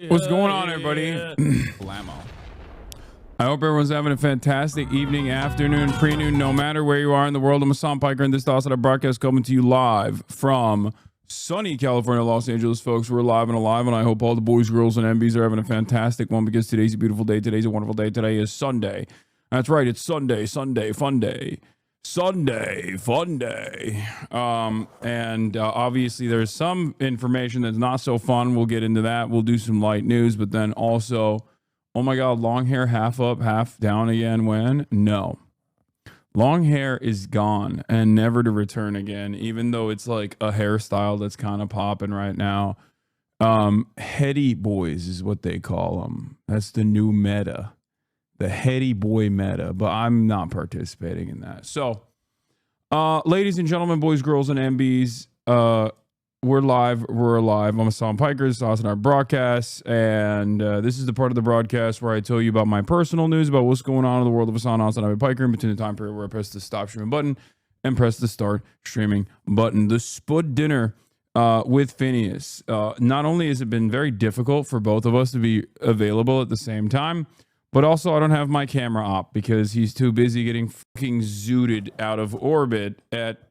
What's going on, everybody? Blammo. I hope everyone's having a fantastic evening, afternoon, pre-noon, no matter where you are in the world. I'm Hassan Piker, and this is also a broadcast coming to you live from sunny California, Los Angeles, folks. We're live and alive, and I hope all the boys, girls, and MBs are having a fantastic one because today's a beautiful day. Today's a wonderful day. Today is Sunday. That's right. It's Sunday, fun day. Sunday, fun day. Obviously there's some information that's not so fun. We'll get into that. We'll do some light news, but then also, oh my God, long hair, half up, half down again. When? No. Long hair is gone and never to return again, even though it's like a hairstyle that's kind of popping right now. Heady boys is what they call them. That's the new meta. The heady boy meta, but I'm not participating in that. So, ladies and gentlemen, boys, girls, and MBs, we're live. I'm Hassan Piker. This is our broadcast, and this is the part of the broadcast where I tell you about my personal news about what's going on in the world of Hasanabi Piker in between the time period where I press the stop streaming button and press the start streaming button. The Spud dinner with Finneas. Not only has it been very difficult for both of us to be available at the same time, but also, I don't have my camera op because he's too busy getting fucking zooted out of orbit at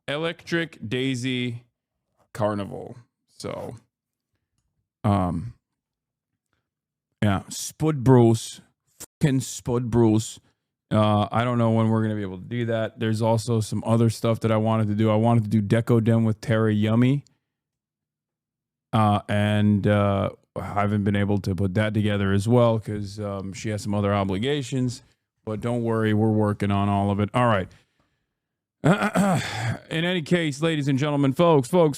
Electric Daisy Carnival. So, yeah, Spud Bruce, fucking Spud Bruce. I don't know when we're going to be able to do that. There's also some other stuff that I wanted to do. I wanted to do Deco Dem with Tara Yummy. I haven't been able to put that together as well because she has some other obligations. But don't worry, we're working on all of it. All right. In any case, ladies and gentlemen, folks. No,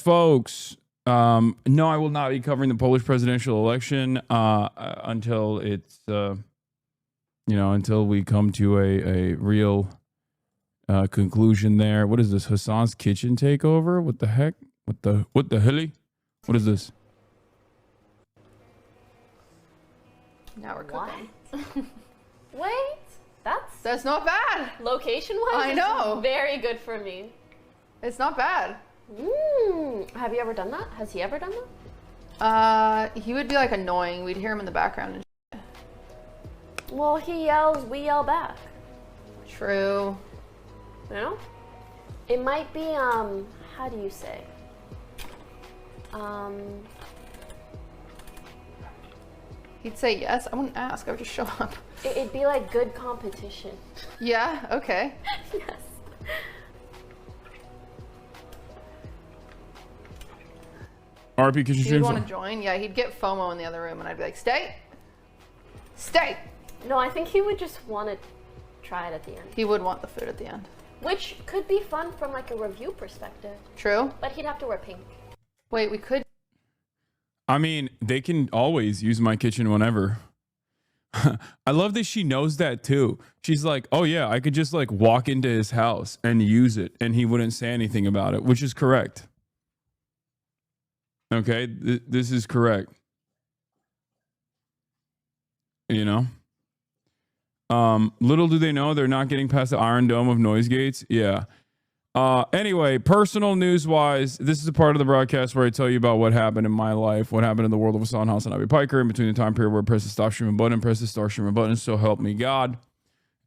I will not be covering the Polish presidential election until it's, until we come to a real conclusion there. What is this? Hassan's Kitchen Takeover? What the heck? What the helly? What is this? Now we're cooking. Wait, That's not bad. location-wise. I know. Very good for me. It's not bad. Have you ever done that? Has he ever done that? He would be like annoying. We'd hear him in the background and Well, he yells, we yell back. True. You know? It might be, how do you say? He'd say yes. I wouldn't ask. I would just show up. It'd be like good competition. Yeah, okay. Yes. RP Kitchen He'd Stream. want to join. Yeah, he'd get FOMO in the other room and I'd be like, stay. Stay. No, I think he would just want to try it at the end. He would want the food at the end. Which could be fun from like a review perspective. True. But he'd have to wear pink. Wait, we could. I mean, they can always use my kitchen whenever. I love that she knows that too. She's like, oh yeah, I could just like walk into his house and use it and he wouldn't say anything about it, which is correct. Okay, this is correct. You know? Little do they know they're not getting past the Iron Dome of noise gates. Yeah. Anyway, personal news wise, this is a part of the broadcast where I tell you about what happened in my life, what happened in the world of Hasanabi Piker in between the time period where I press the stop streaming button and press the start streaming button. So help me God.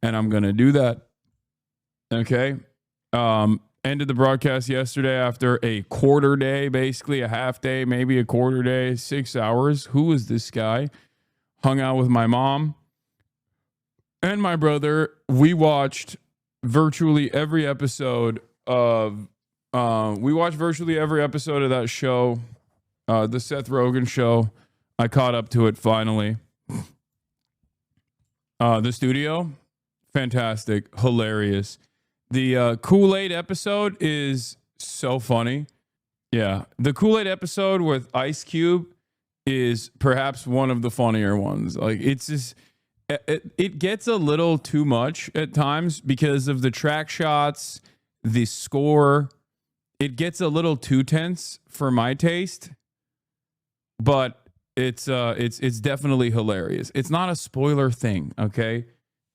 And I'm going to do that. Okay. Ended the broadcast yesterday after a quarter day, basically a half day, maybe a quarter day, 6 hours. Who was this guy? Hung out with my mom and my brother. We watched virtually every episode of that show, the Seth Rogen show. I caught up to it finally. The Studio, fantastic, hilarious. The Kool-Aid episode is so funny. Yeah, the Kool-Aid episode with Ice Cube is perhaps one of the funnier ones. Like, it's just it gets a little too much at times because of the track shots, the score. It gets a little too tense for my taste, but it's definitely hilarious. It's not a spoiler thing, okay?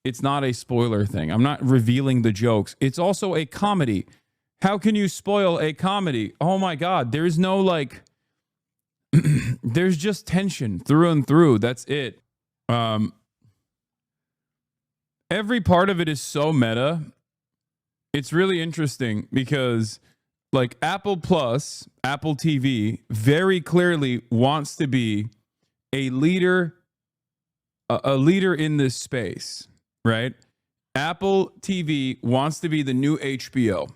It's not a spoiler thing. I'm not revealing the jokes. It's also a comedy. How can you spoil a comedy? Oh my God, there's no like there's just tension through and through. That's it. Every part of it is so meta. It's really interesting because like Apple TV very clearly wants to be a leader in this space, right? Apple TV wants to be the new HBO.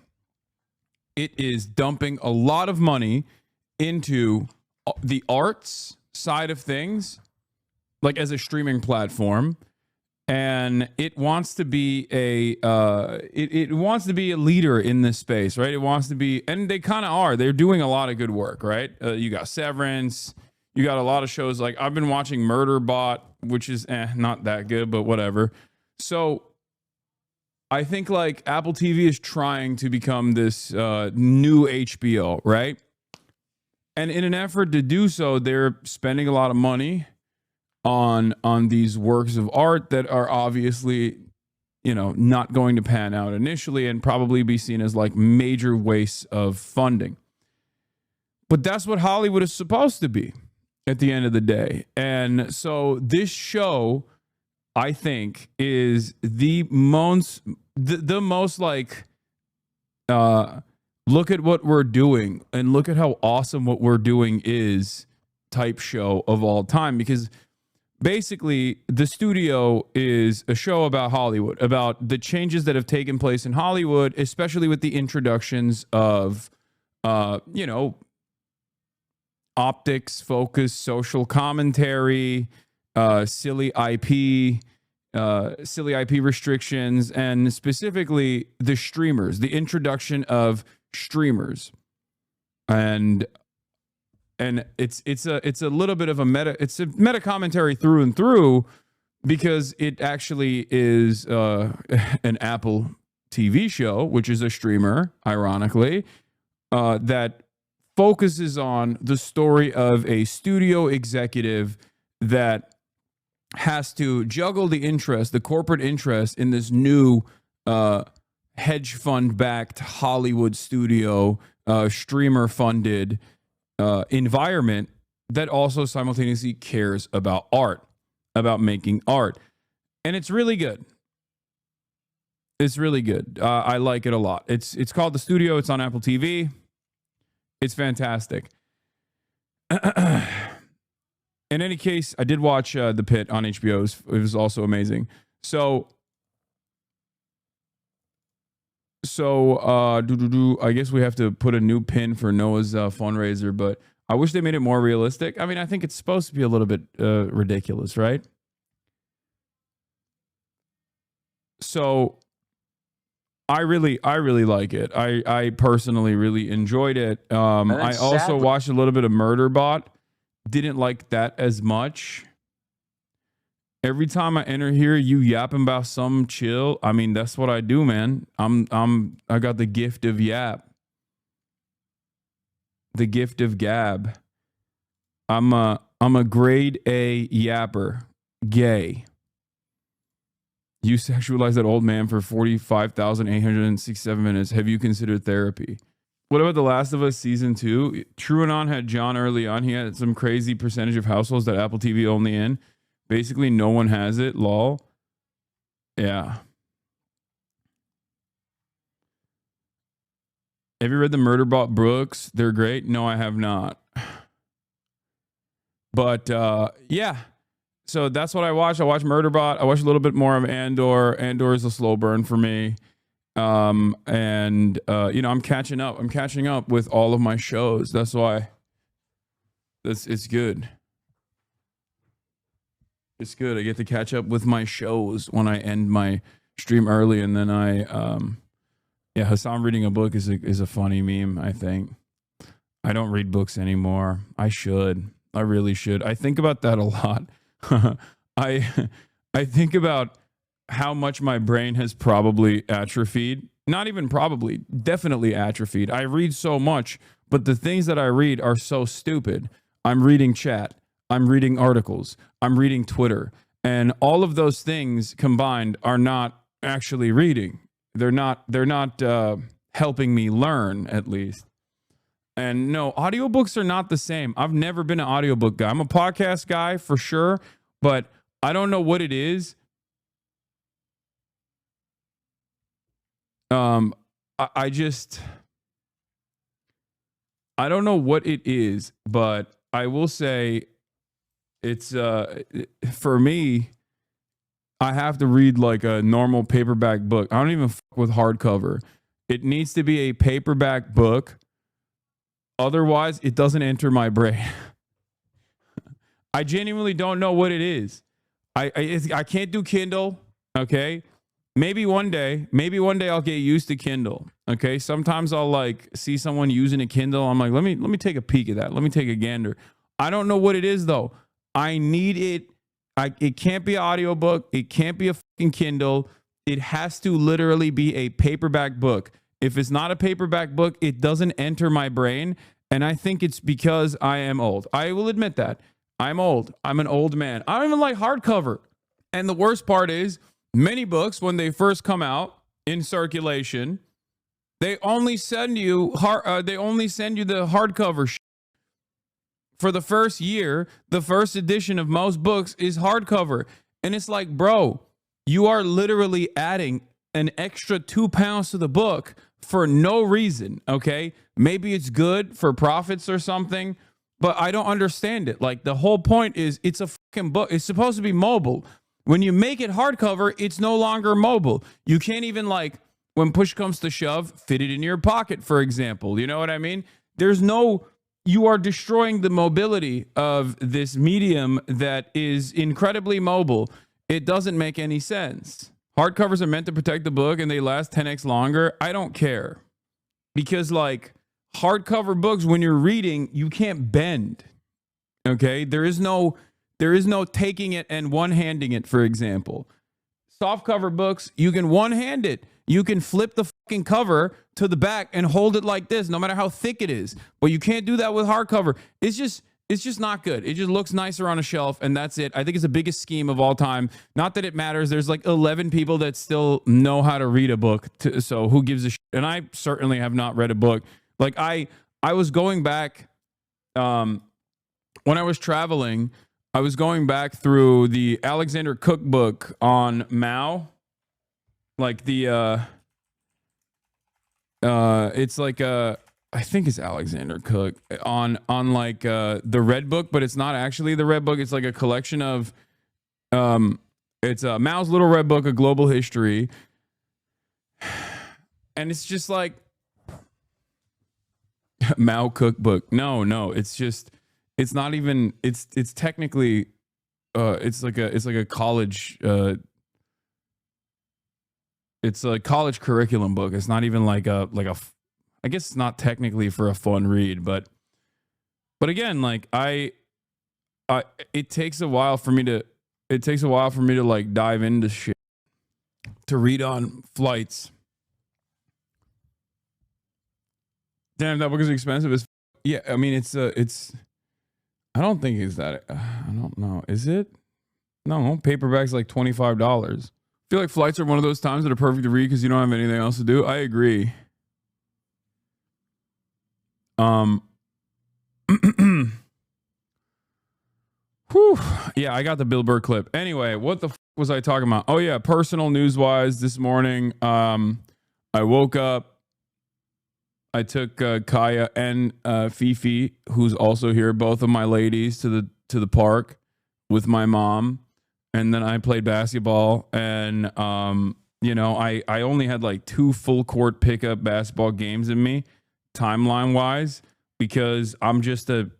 It is dumping a lot of money into the arts side of things, like as a streaming platform, and it wants to be it wants to be a leader in this space, right? It wants to be, and they kind of are. They're doing a lot of good work, right? You got Severance, you got a lot of shows. Like I've been watching Murderbot, which is not that good, but whatever. So I think like Apple TV is trying to become this new HBO, right? And in an effort to do so, they're spending a lot of money on these works of art that are obviously, not going to pan out initially and probably be seen as like major wastes of funding. But that's what Hollywood is supposed to be at the end of the day. And so this show, I think, is the most like look at what we're doing and look at how awesome what we're doing is type show of all time. Because basically the studio is a show about Hollywood, about the changes that have taken place in Hollywood, especially with the introductions of optics, focus, social commentary, silly IP restrictions, and specifically the streamers, the introduction of streamers. And it's a little bit of a meta commentary through and through, because it actually is an Apple TV show, which is a streamer, ironically, that focuses on the story of a studio executive that has to juggle the corporate interest in this new hedge fund backed Hollywood studio, streamer funded environment that also simultaneously cares about art, about making art. And it's really good. It's really good. I like it a lot. It's called The Studio. It's on Apple TV. It's fantastic. In any case, I did watch The Pit on HBO. It was also amazing. So I guess we have to put a new pin for Noah's fundraiser, but I wish they made it more realistic. I mean, I think it's supposed to be a little bit ridiculous, right? So I really like it. I personally really enjoyed it. I also watched a little bit of Murderbot. Didn't like that as much. Every time I enter here, you yapping about some chill. I mean, that's what I do, man. I got the gift of yap. The gift of gab. I'm a grade A yapper. Gay. You sexualize that old man for 45,867 minutes. Have you considered therapy? What about The Last of Us Season 2? TrueAnon had John early on. He had some crazy percentage of households that Apple TV only in. Basically, no one has it. Lol. Yeah. Have you read the Murderbot Brooks? They're great. No, I have not. But yeah. So that's what I watched. I watched Murderbot. I watched a little bit more of Andor. Andor is a slow burn for me. I'm catching up. I'm catching up with all of my shows. That's why it's good. It's good. I get to catch up with my shows when I end my stream early, and then Hassan reading a book is a funny meme, I think. I don't read books anymore. I should. I really should. I think about that a lot. I think about how much my brain has probably atrophied. Not even probably, definitely atrophied. I read so much, but the things that I read are so stupid. I'm reading chat. I'm reading articles. I'm reading Twitter. And all of those things combined are not actually reading. They're not helping me learn, at least. And no, audiobooks are not the same. I've never been an audiobook guy. I'm a podcast guy for sure, but I don't know what it is. I just, I don't know what it is, but I will say it's, for me, I have to read like a normal paperback book. I don't even fuck with hardcover. It needs to be a paperback book. Otherwise, it doesn't enter my brain. I genuinely don't know what it is. I can't do Kindle. Okay. Maybe one day I'll get used to Kindle. Okay. Sometimes I'll like see someone using a Kindle. I'm like, let me take a peek at that. Let me take a gander. I don't know what it is though. I need it. It can't be an audiobook. It can't be a fucking Kindle. It has to literally be a paperback book. If it's not a paperback book, it doesn't enter my brain. And I think it's because I am old. I will admit that. I'm old. I'm an old man. I don't even like hardcover. And the worst part is, many books, when they first come out in circulation, they only send you the hardcover. For the first year, the first edition of most books is hardcover. And it's like, bro, you are literally adding an extra 2 pounds to the book for no reason, okay? Maybe it's good for profits or something, but I don't understand it. Like, the whole point is it's a fucking book. It's supposed to be mobile. When you make it hardcover, it's no longer mobile. You can't even, like, when push comes to shove, fit it in your pocket, for example. You know what I mean? You are destroying the mobility of this medium that is incredibly mobile. It doesn't make any sense. Hardcovers are meant to protect the book and they last 10x longer. I don't care. Because, like, hardcover books, when you're reading, you can't bend. Okay? There is no taking it and one-handing it, for example. Softcover books, you can one-hand it. You can flip the fucking cover to the back and hold it like this, no matter how thick it is. But you can't do that with hardcover. It's just not good. It just looks nicer on a shelf, and that's it. I think it's the biggest scheme of all time. Not that it matters. There's like 11 people that still know how to read a book, so who gives a shit? And I certainly have not read a book. Like, I was going back, when I was traveling, I was going back through the Alexander Cookbook on Mao. Like it's like I think it's Alexander Cook on like the Red Book, but it's not actually the Red Book. It's like a collection of it's Mao's Little Red Book, A Global History, and it's just like Mao Cookbook. No, it's not even. It's technically it's like a college. It's a college curriculum book. It's not even like a. I guess it's not technically for a fun read, but again, like it takes a while for me to like dive into shit to read on flights. Damn, that book is expensive as. Yeah, I mean it's. I don't think it's that. I don't know. Is it? No, paperback's like $25. I feel like flights are one of those times that are perfect to read because you don't have anything else to do. I agree. Whew. Yeah, I got the Bill Burr clip. Anyway, what the was I talking about? Oh yeah, personal news wise this morning. I woke up. I took Kaya and Fifi, who's also here, both of my ladies, to the park with my mom. And then I played basketball, and I only had like 2 full court pickup basketball games in me, timeline wise, because I'm just an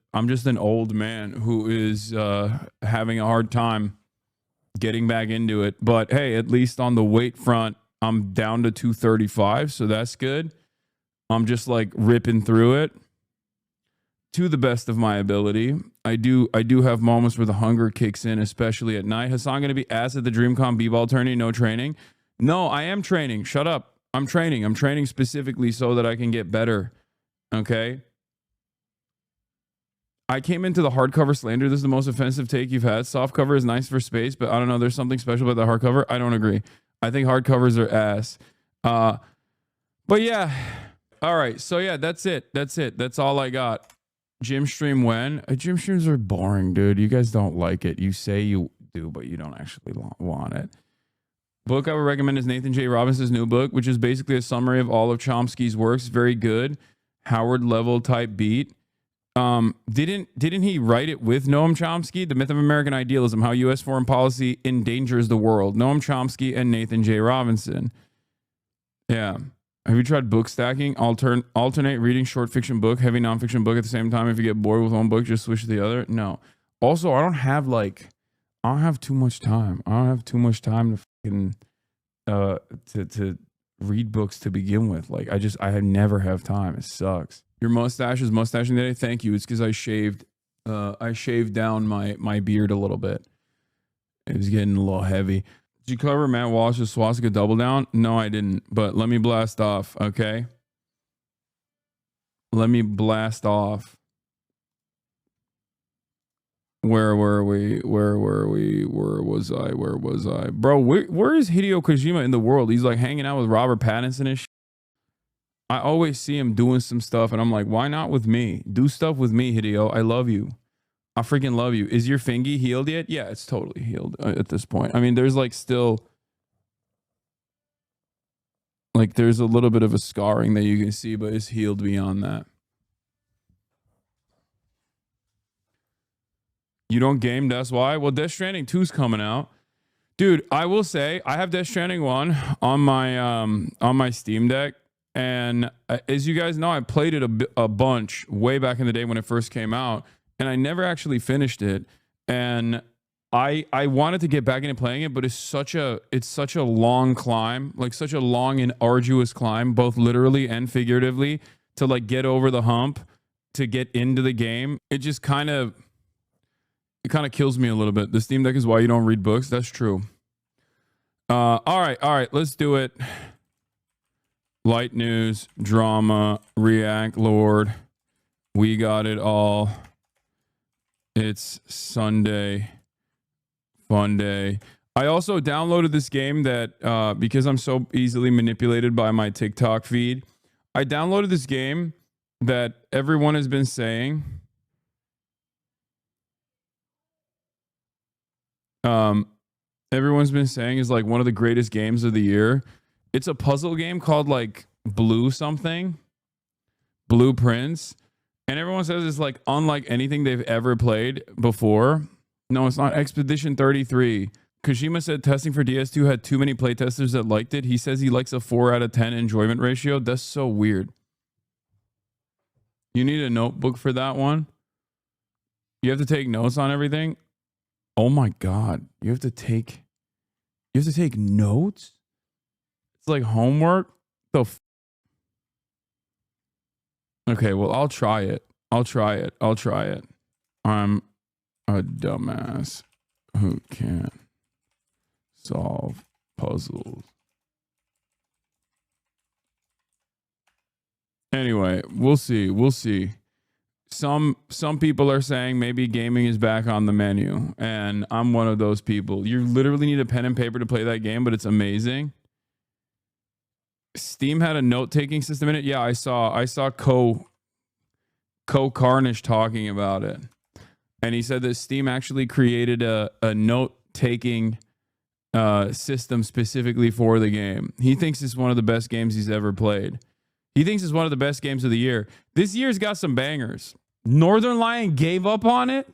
old man who is having a hard time getting back into it. But hey, at least on the weight front, I'm down to 235, so that's good. I'm just like ripping through it to the best of my ability. I do have moments where the hunger kicks in, especially at night. Hassan going to be asked at the DreamCon B-ball tourney, no training? No, I am training. Shut up. I'm training. I'm training specifically so that I can get better. Okay? I came into the hardcover slander. This is the most offensive take you've had. Softcover is nice for space, but I don't know. There's something special about the hardcover. I don't agree. I think hardcovers are ass. But yeah, All right. So yeah, that's it. That's all I got. Gym stream when? Gym streams are boring, dude. You guys don't like it. You say you do, but you don't actually want it. Book I would recommend is Nathan J. Robinson's new book, which is basically a summary of all of Chomsky's works. Very good. Howard level type beat. Didn't he write it with Noam Chomsky? The Myth of American Idealism, How U.S. Foreign Policy Endangers the World. Noam Chomsky and Nathan J. Robinson. Yeah. Have you tried book stacking? Alternate reading short fiction book, heavy nonfiction book at the same time. If you get bored with one book, just switch to the other. No. Also, I don't have too much time. I don't have too much time to fucking to read books to begin with. Like I never have time. It sucks. Your mustache is mustaching today. Thank you. It's because I shaved down my beard a little bit. It was getting a little heavy. Did you cover Matt Walsh's swastika double down? No, I didn't. But let me blast off, okay? Let me blast off. Where were we? Where was I? Bro, where is Hideo Kojima in the world? He's like hanging out with Robert Pattinson and shit. I always see him doing some stuff and I'm like, why not with me? Do stuff with me, Hideo. I love you. I freaking love you. Is your fingy healed yet? Yeah, it's totally healed at this point. I mean, there's like still like there's a little bit of a scarring that you can see, but it's healed beyond that. You don't game, that's why? Well, Death Stranding 2's coming out. Dude, I will say I have Death Stranding 1 on my Steam Deck. And as you guys know, I played it a bunch way back in the day when it first came out. And I never actually finished it. And I wanted to get back into playing it, but it's such a long climb, like such a long and arduous climb, both literally and figuratively, to like get over the hump, to get into the game. It just kind of kills me a little bit. The Steam Deck is why you don't read books. That's true. All right, let's do it. Light news, drama, react, Lord. We got it all. It's Sunday. Fun day. I also downloaded this game that, because I'm so easily manipulated by my TikTok feed, I downloaded this game that everyone has been saying. Everyone's been saying is like one of the greatest games of the year. It's a puzzle game called like Blueprints. And everyone says it's like unlike anything they've ever played before. No, it's not. Expedition 33. Kojima said testing for DS2 had too many playtesters that liked it. He says he likes a 4 out of 10 enjoyment ratio. That's so weird. You need a notebook for that one. You have to take notes on everything. Oh my God. You have to take notes? It's like homework? Okay, well, I'll try it. I'm a dumbass who can't solve puzzles. Anyway, we'll see. Some people are saying maybe gaming is back on the menu, and I'm one of those people. You literally need a pen and paper to play that game, but it's amazing. Steam had a note-taking system in it. Yeah, I saw Carnage talking about it. And he said that Steam actually created a note-taking system specifically for the game. He thinks it's one of the best games he's ever played. He thinks it's one of the best games of the year. This year's got some bangers. Northern Lion gave up on it.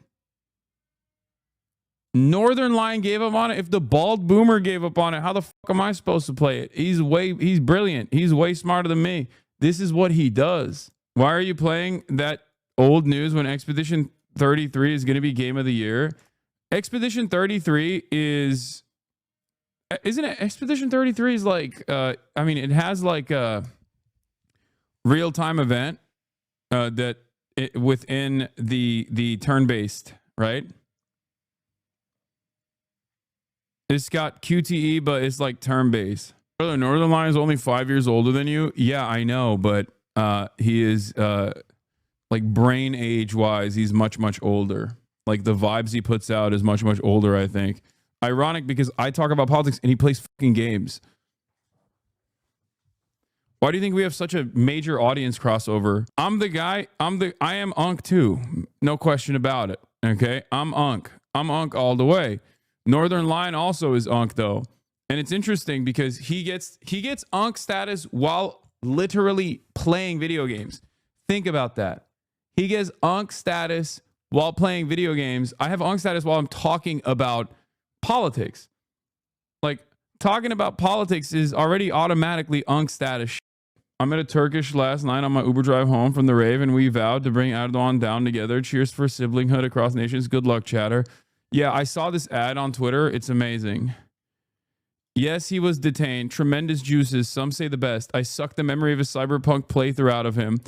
If the bald boomer gave up on it, how the fuck am I supposed to play it? He's brilliant. He's way smarter than me. This is what he does. Why are you playing that old news when Expedition 33 is going to be game of the year? Expedition 33 isn't it? Expedition 33 is like, it has like a real-time event within the turn-based, right? It's got QTE, but it's like turn-based. Brother, Northern Lion is only 5 years older than you. Yeah, I know, but he is like brain age-wise, he's much, much older. Like the vibes he puts out is much, much older, I think. Ironic because I talk about politics and he plays fucking games. Why do you think we have such a major audience crossover? I am Unk too. No question about it. Okay. I'm Unk all the way. Northern Line also is Unk though. And it's interesting because he gets Unk status while literally playing video games. Think about that. He gets Unk status while playing video games. I have Unk status while I'm talking about politics. Like, talking about politics is already automatically Unk status. I'm at a Turkish last night on my Uber drive home from the rave, and we vowed to bring Erdogan down together. Cheers for siblinghood across nations. Good luck, chatter. Yeah, I saw this ad on Twitter. It's amazing. Yes, he was detained. Tremendous juices. Some say the best. I sucked the memory of a cyberpunk playthrough out of him.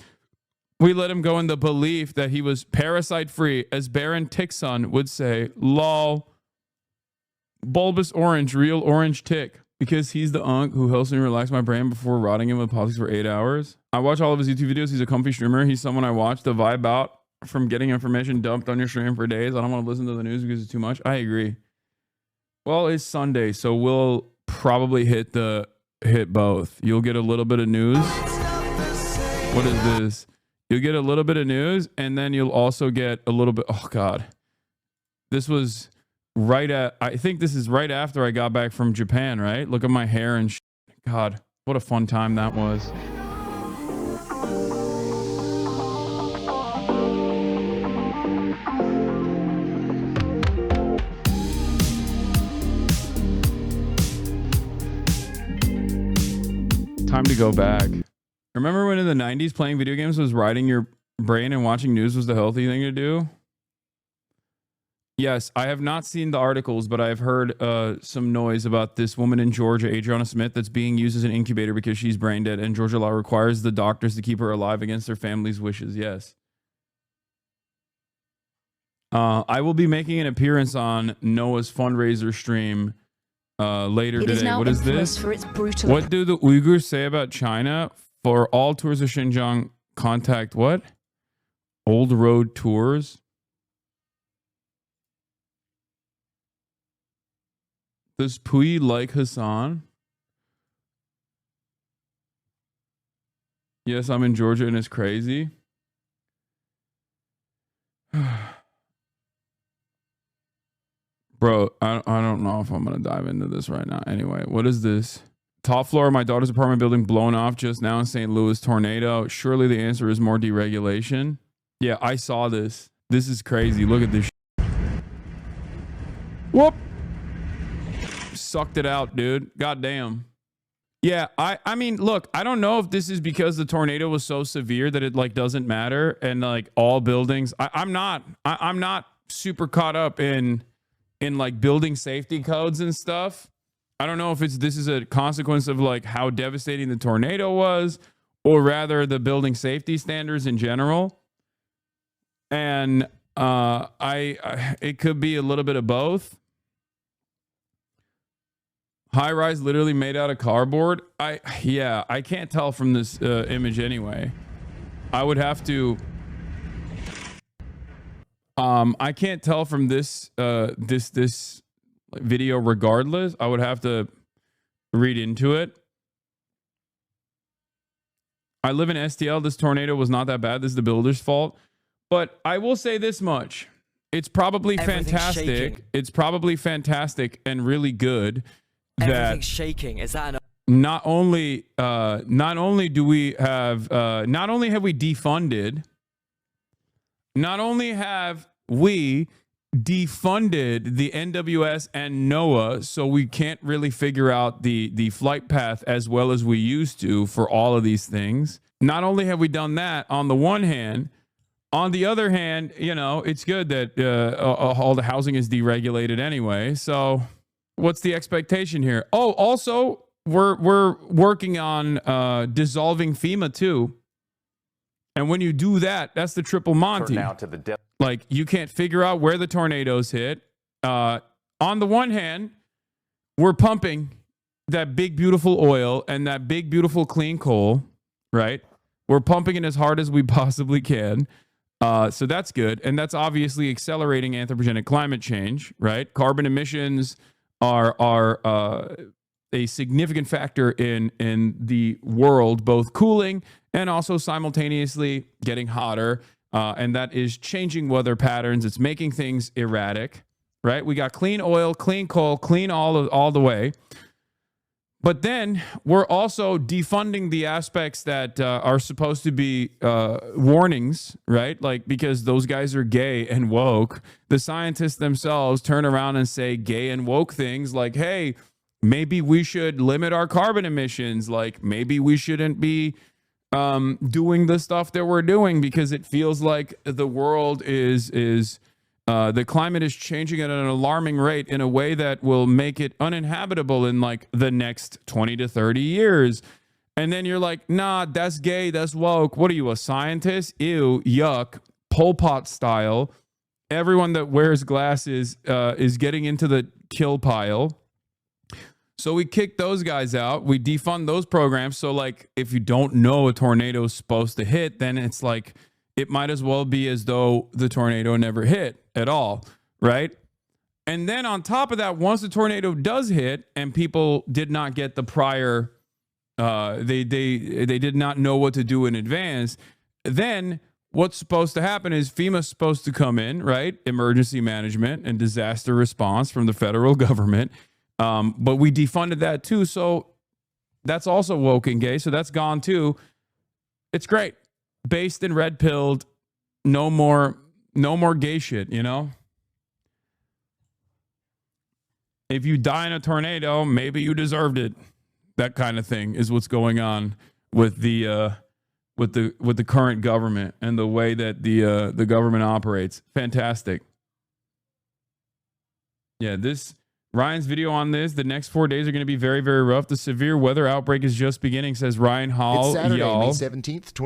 We let him go in the belief that he was parasite-free, as Baron Tickson would say. Lol. Bulbous orange, real orange tick. Because he's the Unk who helps me relax my brain before rotting him with politics for 8 hours. I watch all of his YouTube videos. He's a comfy streamer. He's someone I watch to vibe out from getting information dumped on your stream for days. I don't want to listen to the news because it's too much. I agree. Well, it's Sunday, so we'll probably hit both. You'll get a little bit of news. What is this? You'll get a little bit of news, and then you'll also get a little bit. Oh God, this was I think this is right after I got back from Japan. Right? Look at my hair and God, what a fun time that was. Time to go back. Remember when in the 90s playing video games was riding your brain and watching news was the healthy thing to do? Yes, I have not seen the articles, but I've heard some noise about this woman in Georgia, Adriana Smith, that's being used as an incubator because she's brain dead, and Georgia law requires the doctors to keep her alive against their family's wishes. Yes. I will be making an appearance on Noah's fundraiser stream later today. What is this? What do the Uyghurs say about China? For all tours of Xinjiang, contact what? Old Road Tours. Does Pui like Hassan? Yes, I'm in Georgia and it's crazy. Bro, I don't know if I'm going to dive into this right now. Anyway, what is this? Top floor of my daughter's apartment building blown off just now in St. Louis. Tornado. Surely the answer is more deregulation. Yeah, I saw this. This is crazy. Look at this. Whoop. Sucked it out, dude. Goddamn. Yeah, I mean, look, I don't know if this is because the tornado was so severe that it like doesn't matter and like all buildings. I'm not super caught up in like building safety codes and stuff. I don't know if this is a consequence of like how devastating the tornado was, or rather the building safety standards in general. And it could be a little bit of both. High rise literally made out of cardboard. I can't tell from this image anyway. I would have to. I can't tell from this this video regardless. I would have to read into it. I live in STL. This tornado was not that bad. This is the builder's fault. But I will say this much. It's probably fantastic. Shaking. It's probably fantastic and really good that everything's shaking. Is that enough? Not only do we have not only have we defunded, not only have we defunded the NWS and NOAA, so we can't really figure out the flight path as well as we used to for all of these things. Not only have we done that on the one hand, on the other hand, you know, it's good that all the housing is deregulated anyway. So what's the expectation here? Oh, also, we're working on dissolving FEMA too. And when you do that, that's the triple Monty. Now to the like, you can't figure out where the tornadoes hit. On the one hand, we're pumping that big, beautiful oil and that big, beautiful, clean coal, right? We're pumping it as hard as we possibly can. So that's good. And that's obviously accelerating anthropogenic climate change, right? Carbon emissions are a significant factor in the world, both cooling and also simultaneously getting hotter. And that is changing weather patterns. It's making things erratic, right? We got clean oil, clean coal, clean all the way. But then we're also defunding the aspects that are supposed to be warnings, right? Like, because those guys are gay and woke. The scientists themselves turn around and say gay and woke things like, hey, maybe we should limit our carbon emissions. Like, maybe we shouldn't be doing the stuff that we're doing because it feels like the world is the climate is changing at an alarming rate in a way that will make it uninhabitable in like the next 20 to 30 years. And then you're like, nah, that's gay, that's woke. What are you, a scientist? Ew, yuck, Pol Pot style. Everyone that wears glasses is getting into the kill pile. So we kick those guys out. We defund those programs. So like, if you don't know a tornado is supposed to hit, then it's like, it might as well be as though the tornado never hit at all, right? And then on top of that, once the tornado does hit and people did not get the prior, they did not know what to do in advance, then what's supposed to happen is FEMA's supposed to come in, right? Emergency management and disaster response from the federal government. But we defunded that too. So that's also woke and gay. So that's gone too. It's great. Based and red pilled. No more gay shit, you know? If you die in a tornado, maybe you deserved it. That kind of thing is what's going on with the current government and the way that the government operates. Fantastic. Yeah, Ryan's video on this, the next 4 days are going to be very, very rough. The severe weather outbreak is just beginning, says Ryan Hall. It's Saturday, May 17th,